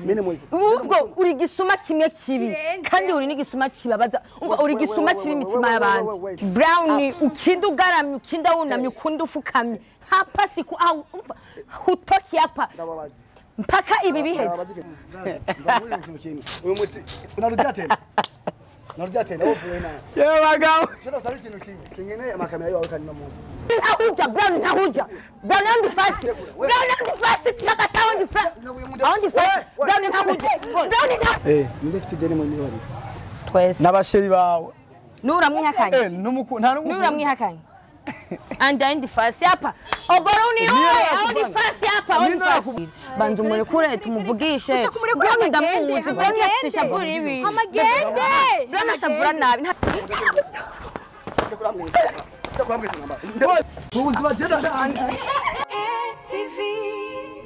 urazi ubwo uri gisuma kimwe kibi kandi uri n'igisuma kibabaza umva uri gisuma kibi imitima y'abandi brown ukinda ugaramye ukinda wunamye ukunda ufukamye hapa siku au hutoki hapa mpaka ibi bihetse uyu muti unarudia tena uvuye nayo yewe bagabo shira sari ikintu kimwe singene amakamera yawe kandi no munsi nahuja brown ndi fast chakatawa ndi fast brown nahuja ndifite deni mu mibari twese n'abasheri bawe nuramwihakanye nuramwihakanye anda ndi fast hapa oboroni wewe au ndi fast hapa au ndi fast banzu muri kure tumuvugishe brown ndamuzi brown yafisha vuri ibi amagende brown ashavura nabi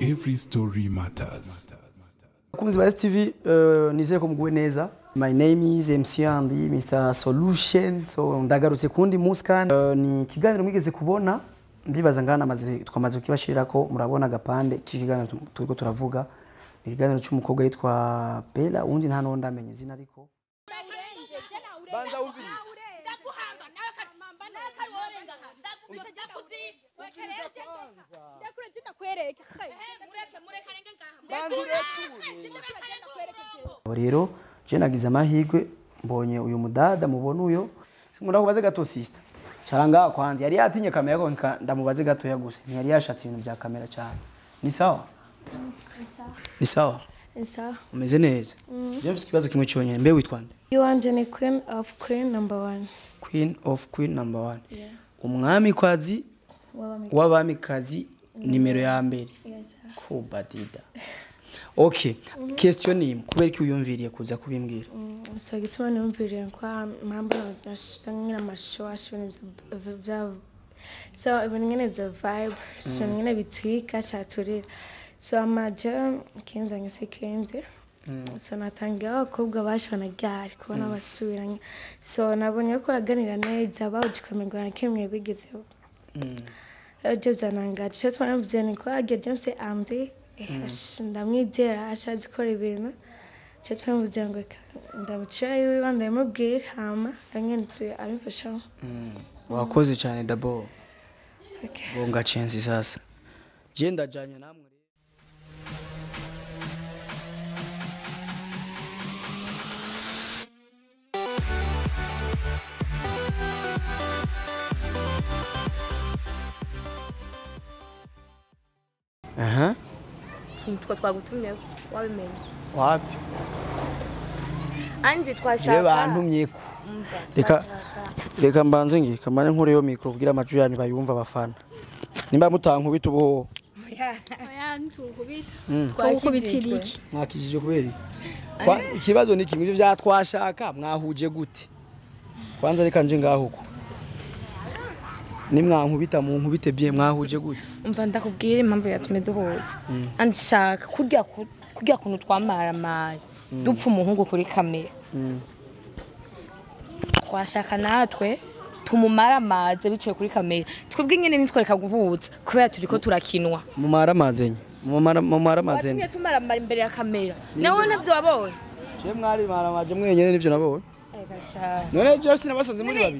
Every story matters. Kunzi ba STV nizeye ko muguwe neza. My name is MC Andy Mr Solution. So ndagarutse kundi muskan ni kiganiro mwigeze kubona ndibaza ngana twamaze kibashirira ko murabona gapande kiganiro turiko turavuga ni kiganiro cy'umukobwa yitwa Bella undi nta no ndamenye izina ariko banza umvirize ndaguhamba nawe kamamba nawe worenga ndakubise jakuzi wekereje ndakure ndakwereka mureke renge ngaha rero je nagize amahirwe mbonye uyu mudada mubona uyo sinkunda kubaze gato sister charanga kwanza yari yatinye kamera ko ndamubaze gato yaguze ntiyari yashatse ibintu bya kamera cyane ni sawa ni sawa umeze neza James kibazo kimwe cyonyine mbe witwa nde You want the queen of queen number 1 queen of queen number 1 umwami kwazi wabamikazi nimero ya mbere kubadida okay question ni kubera ki uyumviriye kuza kubimbwira so gituma numviriye kwa mambo nashtangira mashoashi bya so ibintu bya vibe so nyine bitwika chaturira so amaje kenza ngisekenze so natangira abakobwa bashana gari kubona basubiranye so nabonye ko raganira neza bawujikamengwa na kimwe bigezeho Jebza nangaje cyo twanavuze ni ko agiye James Amdi ndamwidera ashazi ko ibintu cyo twanavuze ngo ndamucaye wibanda mubwira hama anyenitse abimfasha wakoze cyane dabo bonga chance sasa je ndajanye namwe aha nitwa twagutumye wabimenye wapi anje twashaka je bantumye ko reka mbanze ngi kamanye nkureyo micro kugira amaju yanyu bayumva abafana nimba mutankubita ubo oya ntukubita twakubitira iki mwakijije kubera ikibazo ni kimwe ivyo byatwashaka mwahuje gute kwanza reka nje ngahuko nimwankubita mu nkubite bye mwahuje gute umva ndakubwira impamvu yatumye duhuza andishaka kujya kuntu twamaramara dupfa umuhungu kuri kamera twashaka natwe tumumara amaze biciye kuri kamera twebwe nyene nitwereka guhuza kubera turiko turakinwa mumara amazenye mumara amazenye watumye tumara imbere ya kamera nawe navyo wabonye je mwari maramaje mwenyene nivyo nabonye none just nabasanze muri babiri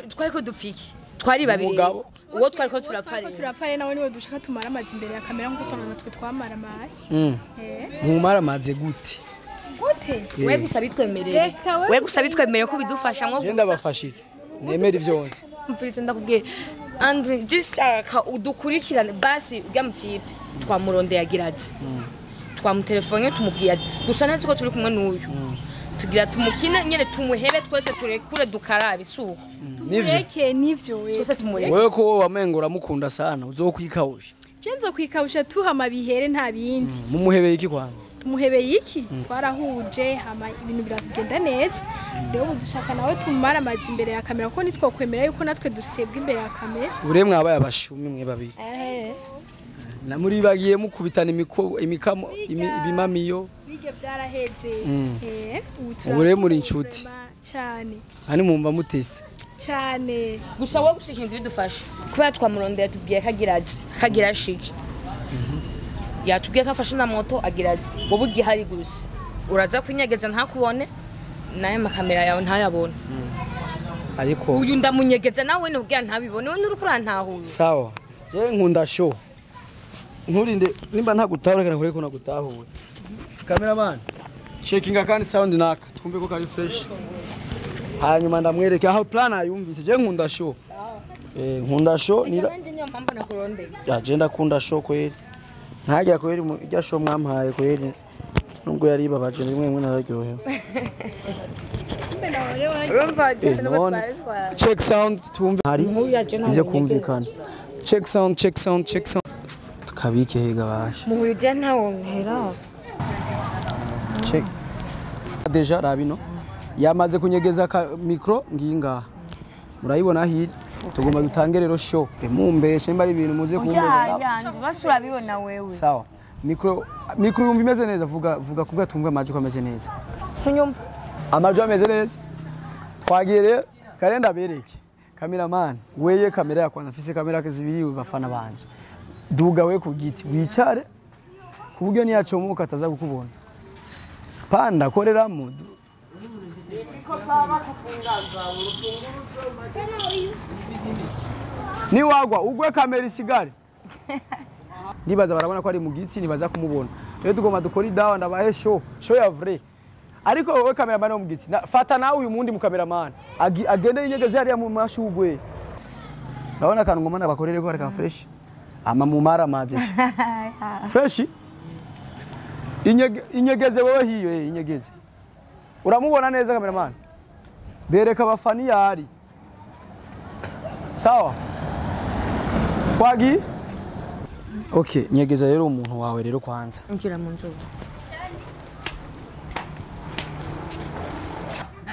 twariko dupfiki twari babiri Umugabo uwo twariko turapfare turapfare nawe niwe dushaka tumara amazi imbere ya kamera nkuko tonana twe twamara amazi mumara amaze gute gute we gusa bitwemerere we gusa bitwemerere ko bidufasha nko je ndabafashike nemera ivyonze mfite ndakubwira Andre gisaka udukurikirane basi bw'amutipe twamurondeye agira ati twamutelefone tumubwiye ati gusa ntazi ko turi kumwe n'uyu tugira tumukina nyene tumuhebe twese turekure dukarabe isuko nivyo nivyo twese tumureke wewe ko wamengura mukunda sana uzokwikawusha Jenzo kwikawusha tuhama bihere nta bindi mumuhebeye iki kwanza tumuhebeye iki twarahuje hama ibintu biragenda neza rero dushaka nawe tumara amazi imbere ya kamera ko nitwo kwemera yuko natwe dusebwa imbere ya kamera ure mwabaye abashumi mwe babiri na muri bagiye mukubitana imikamo ibimamiyo bige byaraheze ure muri inshuti cyane ani mumva mutese cyane gusa wowe gushikira bidufasha kuba twamurondera tubwiye kagira shiki yatubwiye ko afashe na moto agira ati wowe ugihari gusa uraza kwinyegeza ntakubone naye makamera yawe ntayabone ariko uyu ndamunyegeza nawe nubwiye ntabibone we nuri kurantahuye sawa je nkunda show nturinde nimba ntagutahurekana kure ko nagutahuye cameraman checking kandi sound naka twumve ko kari fresh hanyuma ndamwereka aho plan ayumvise je nkunda show nkunda show ni nanje niyo mpamvu nakurondeye ya je ndakunda show kweli ntajya kweli ijya show mwampaye kweli nubwo yari babaje rimwe nararyohewe check sound tumve hari ize kumvikana check sound tukabike hega basha muhuye je ntawo mpera check deja rabino yamaze kunyegeza ka micro nginga murayibona hiri tugomba dutange rero show mumbeshe mbari ibintu muze kumbeza basura bibona wewe sawa micro yumva imeze neza vuga kubwa tumve amajwi ameze neza tunyumva amajwi ameze neza twagiye rero karenda bereke cameraman weye kamera yakwana afise kamera zibiri bafana banje duga we ku giti wicare kuburyo niyacomuka ataza gukubona panda korera mudu ni wagwa ugwe kamera isigare ndibaza barabona ko ari mu gitsi nibaza kumubona rero tugomba dukora idawa ndabahe show ya vrai ariko wowe cameraman wo mu gitsi fata nawe uyu mundi mu cameraman agende yinyegeze hariya mu mashugwe ndabona kantu ngoma nabakorere ko areka fresh ama mu mara mazi fresh inyegeze wowe hiyo inyegeze uramubona neza cameraman bereka abafani yari sawa kwagi okay nyegeza rero umuntu wawe rero kwanza injira mu nzu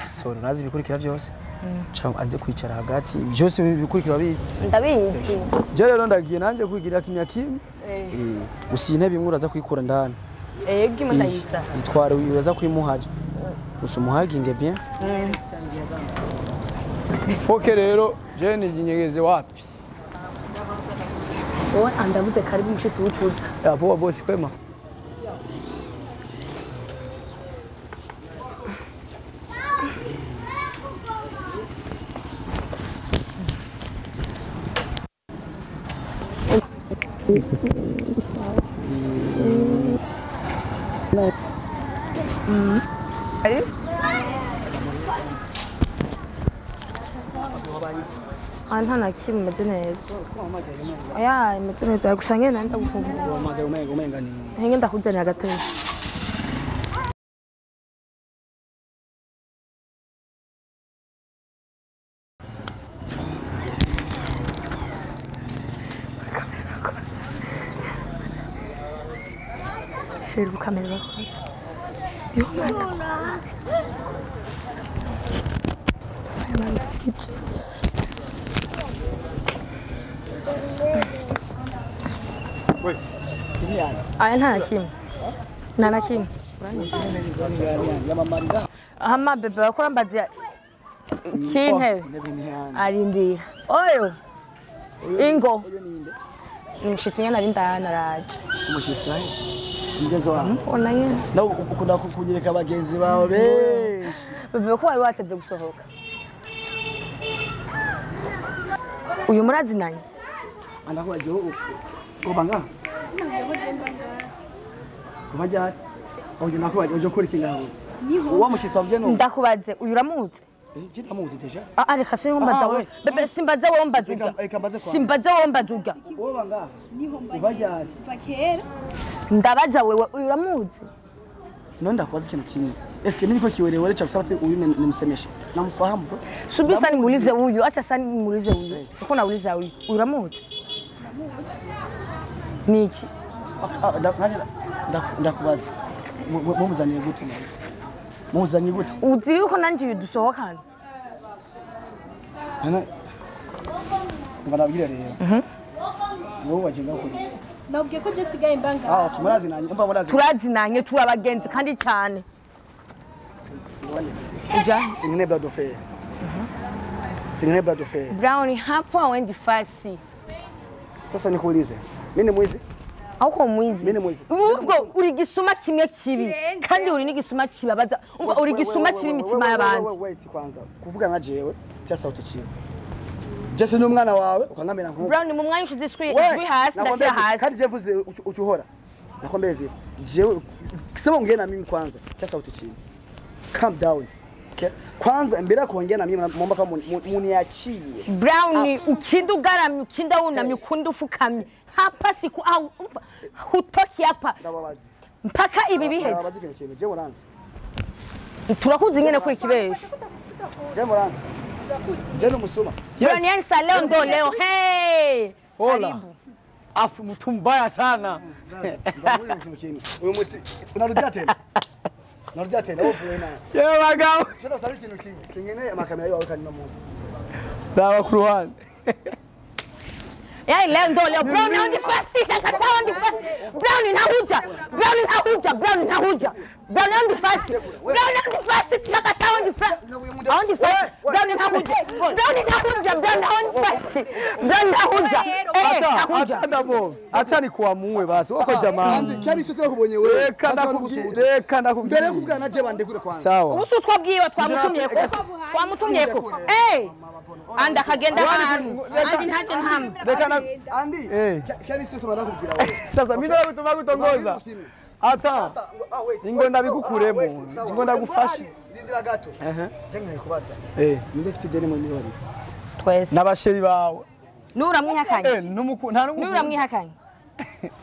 so nazi bikurikira byose aze kwicara hagati byose bikurikira bizi ndabizi je rero ndagiye nanje kwigirira kimya kimwe usine bimwe uraza kwikura ndani gimo ndayita itware uraza kwimuhaje usumuhaginge bien foke rero je ninyegeze wapi owe andabuze karibu mshitsi wucuza ya poa bosi kwema Ari? Anta nakimwe meze neza. Aya meze neza gusange nanda gufungura. Umenga ni. Henge ndakuzanira gatebe. Şöyle bu kameraya koy. Yok bana. Hemen git. Oy. Kimyan. Ay nta kim. Nana kim. Ama bebe bakora mbazi Chintebe. Arindira. Oyo. Ingo. Umushitsi nyana arindana raje. Umushitsi wahe. Mgezo wawe. Ona nyene. Na ukunda kunyereka abagenzi bawe benshi. Bebe ko wari watevye gusohoka. Uyu murazi nanye. Andakubaje ubanga. Kubaje. Oje nakubaje oje kuri kingaho. Uwa mushitsi wavye no. Ndakubaze uyu uramuzi. Jita muzi deja. Reka simbaza wowe. Bebe simbaza wowe mbazuga. Simbaza wowe mbazuga. Ubanga. Uvajya. Vakera. Ndabaza wewe uyu uramuzi. None ndakubaza ikintu kimwe. Eske mimi niko kiwelewele cha kusema uyu nimsemeshe. Namfahamu. Subiri sana nimuulize huyu. Acha sana nimuulize huyu. Uko nauliza huyu. Uyu uramuzi? Niki? Ndakubaza. Mumuzaniye gute nawe? Muzanye gute? Uzi yuko nanje dusohokana. Nganabwira rero. Wowe wajenga kuri. Nabwiye ko je sigaye mbanga. Tumurazi nanye, mva murazi. Turazi nanye turabagenzi kandi cyane. Uja? Singine blood of fair. Singine blood of fair. Brown hapo awendi fasi. Sasa nikuulize. Mimi ni mwizi? Auko mwizi. Mimi mwizi. Ubwo uri gisuma kimwe kibi. Kandi uri n'igisuma kibabaza. Umva uri gisuma kibi imitima y'abandi. Wait kwanza. Kuvuga nka jewe cya sauti chini. Jesse n'umwana wawe ukangamera nko. Brown mu mwanya ushize screen hasi ndashira hasi. Kandi je vuze uchuhora. Nakwambia hivi. Jewe kisema ongea na mimi kwanza cya sauti chini. Calm down. Okay? Kwanza mbele kuongea na mimi muomba kama muniachie. Brown ukinda ugaramye ukinda wunamye ukunda ufukamye. Hapa siku au hutoki hapa. Mpaka ibi bihetse. Je muranzi. Turakuzi nyene kuri kibesho. Je muranzi. Je numusuma. Brown yani saleo ndo leo. Hey! Hola. Afu mtu mbaya sana. Uyu muti unarudia tena. Narudia tena uvuye nayo. Yewe bagabo. Shida sari kintu kimwe. Singene amakamera yawe kandi no munsi. Dawa ku ruhande. Yani leo ndo leo Brown on the first season kata on the first. Brown inahuja. Brown inahuja. Brown inahuja. Brown on the first. Brown on the first kata on the first. On the first. Brown inahuja. Brown inahuja. Brown on the first. Brown inahuja. Hata ndabo. Acha nikuamue basi. Wako jamaa. Andi cyari sio kubonye wewe. Reka ndakubwira. Mbere kuvuga na je bande kure kwanza. Sawa. Usu twabwiwe twamutumyeko. Anda kagenda hano. Andi ntaje ntamwe. Andi. Cyari sio banda kubwira wewe. Sasa mimi ndio bituma gutongoza. Ata. Ingo ndabigukuremo. Ingo ndagufasha. Ndindira gato. Jenga kubaza. Ninde fite deni mu miliyoni. Twese. Nabasheri bawe. Nura mwihakanye. Nta numu. Nura mwihakanye.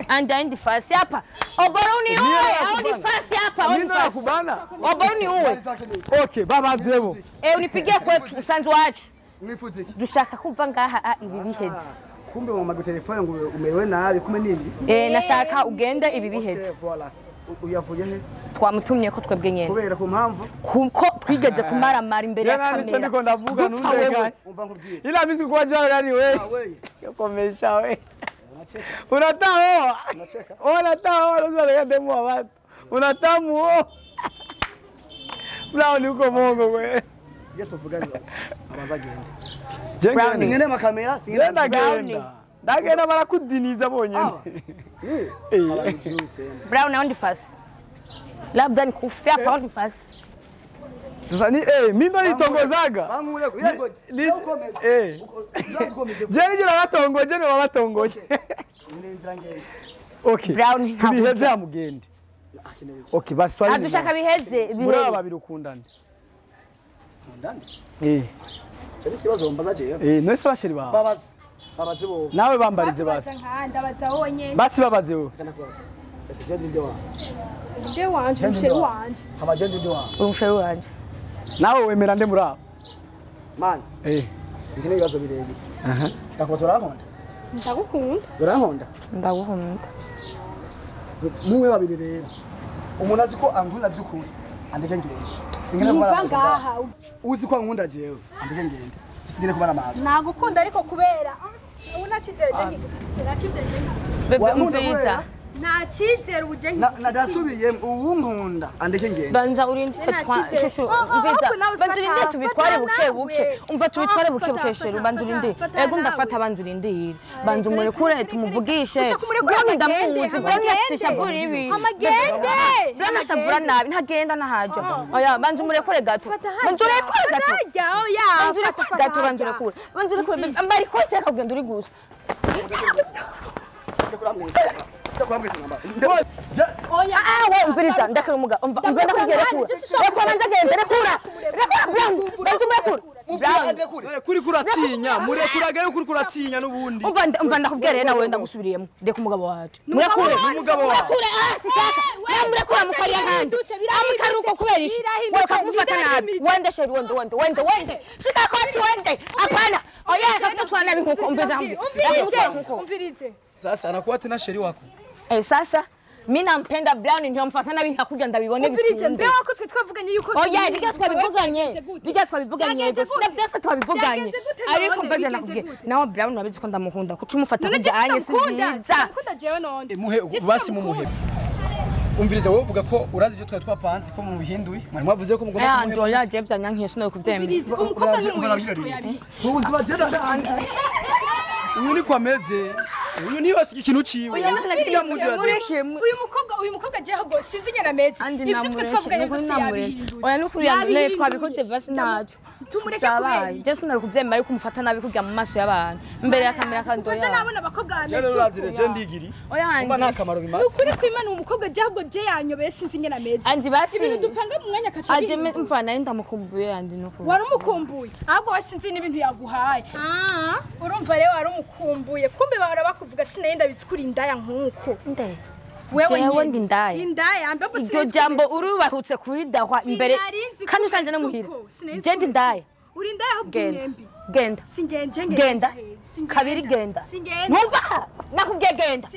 Anda indi fasi hapa. Oboruni uwe. Audi fasi hapa. Audi fasi. Kubana. Oboruni uwe. Okay, babazebo. Unipigie kwetu usanzu wacu. Nifuze iki? Dushaka kuva ngaha ibi biheze. Kumbe mu magutelefone ngo umerewe nabi kume nibi. Nashaka ugende ibi biheze. Voilà. Uyavuye he? Twamutumye ko twebwe nyene. Kubera ku mpamvu kuko twigeze kumaramara imbere ya kamera. Jana ndiko ndavuga nundega. umva nkubwiye. Ila mimi kwa jana yani wewe. Komesha wewe. Unatao. Unatao unazaleka demo wa watu. Unatamu. Brown uko mongo wewe. Yeto vugani abazagenda. Jenga ngene makamera singenda genda. Ndagenda barakudiniza bonyene. Brown on the first. Labda nikufia hapa on the first. Sasa ni mimi ndo nitongozaga. Bamureko yego. Jeni jira batongoje ne babatongoje. Okay. Tubiheze amugende. Okay, basi swali. Adushaka biheze. Muri aba babiri ukundana. Cyari kibazo mbaza je. Nese basheri bawe. Babaze bo. Nawe bambarize basi. Ndabaza wonyene. Basi babaze wo. Kana kwaza. Ese je ndinde wa. Nde wanje umusheru wanje. Hama je ndinde wa. Umusheru wanje. Nawe wemera nde muri abo. Man. Singene ibibazo birebire. Ndakubaza urankonda. Ndagukunda. Urankonda. Ndagukunda. Muwe babiri rero. Umuntu azi ko ankunda byukuri. Andeke ngende. Singene kubara ngaha. Uzi ko ankunda jewe. Andeke ngende. Singene kubara amazi. Nagukunda ariko kubera ubona kizeje ngifite. Nakizeje ngifite. Bebe umviriza. Nta cyizere ubuje Nadasubiye uwunkunda andeke ngende. Banza urinde shushu umviriza. Banza urinde tubitware buke buke. Umva tubitware buke buke shero banza urinde. Ego ndafata banza urinde. Banza umurekure tumuvugishe. Brown ndamuzi. Brown yasishavura ibi. Amagende. Brown ashavura nabi ntagenda nahaje. Oya banza umurekure gato. Banza urekure gato. Oya. Banza urekure. Banza urekure. Ambari kote akagenda uri gusa. Oya wewe mviriza ndakira umuga umva ndakugera kura reko banza genda rekura Brown banza umurekure Brown kuri kuratinya murekurage kuri kuratinya nubundi umva ndakubwira nawe ndagusubiriyemo ndeka umugabo wacu murekure umugabo wacu murekure sisaka murekure mukariya kandi amikaruko kubera iki woka kumufata nabi wende sheri wende sika kwati wende apana oya kakutwana bikuko umvirize sasa anakuwa tena sheri wako sasa mimi nampenda Brown ndio mfata nabi nkakuja ndabibone bikunde mbe wako twe twavuganye yuko oya biga twabivuganye gusa byose twabivuganye ariko mbaze nakubwiye nawe Brown nabizi ko ndamukunda kuca umufata kujanye sinziza kunda jewe none muhe basi mumuhe umviriza wowe uvuga ko urazi ibyo twari twapanze ko mu bihinduye mwari mwavuze ko mugomba kumuhe oya je byanya nk'yesu no kubyemera umukobwa n'umwishywa Ubu zibagenda uyu ni kwameze uyu niyo asiga ikintu ciwe uyu mukobwa je ahubwo sinzi ngena meze ibyo twe twavuganye byose yabihindutse oya nukuri yamune twabikoze basi nacu tumureke kubera je sinari kuvyemera ariko umufata nabi kujya mu maso y'abantu imbere ya kamera kandi oya nabona abakobwa rero urazire je ndigiri umva nta kamaro bimaze nukuri kwimana umukobwa je ahubwo je yanyobeye sinzi ngena meze andi basi ibintu dupanga mu mwanya kacu aje mfana ndamukumbuye andi nukuri warumukumbuye ahubwo wasinzi n'ibintu yaguhaye urumva rero warumukumbuye kumbe bahora bakuvuga sinenda bitsikuri indaya nkuko wewe ndi ndaya indaya ambapo iryo jambo urubahutse kuri dahwa imbere kandi usanje no muhira je ndi ndaya uri ndaya ahubwo mwembi genda singenje genda kabiri genda numva nakubye genda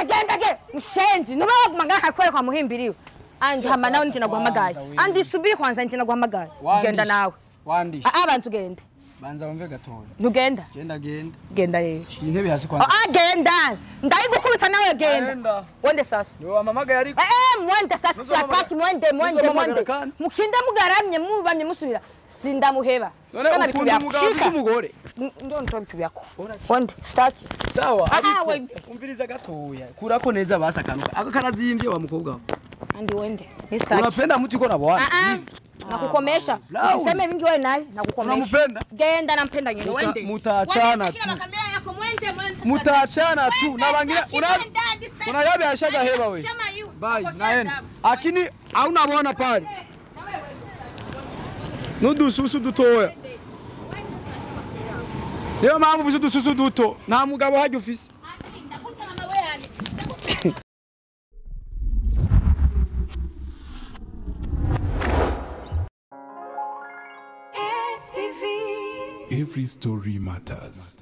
genda mushenzi nuba waguma ngaha kwere kwa muhimbiriwe andi hama nawe nje naguhamagaye andi subiri kwanza nje naguhamagaye genda nawe wandisha abantu genda banza wumve gatoya ntugenda genda rero intebe hasi kwa genda ndayigukubita nawe genda wende sasa yo wamamagaye ariko mwende sasa siataki mwende mukinde mugaramye mubamye musubira sindamuheba none ukunda umugabo ufise umugore ndo ntobikubiyako wende staki sawa ariko umviriza gatoya kurako neza basakanuka ako karazimvye wa mukobwa andi wende mistaki unapenda mtu yuko na bwana nakukomesha usiseme vingi wewe naye nakukomesha unampenda genda nampenda nyinyi wende mutaachana tu mutaachana tu na wengine unayabe ashaga heba wewe bye naenda lakini hauna bwana pale nudususu dutoya leo mpamvu vuze dususu duto nta mugabo haje ufise Every story matters.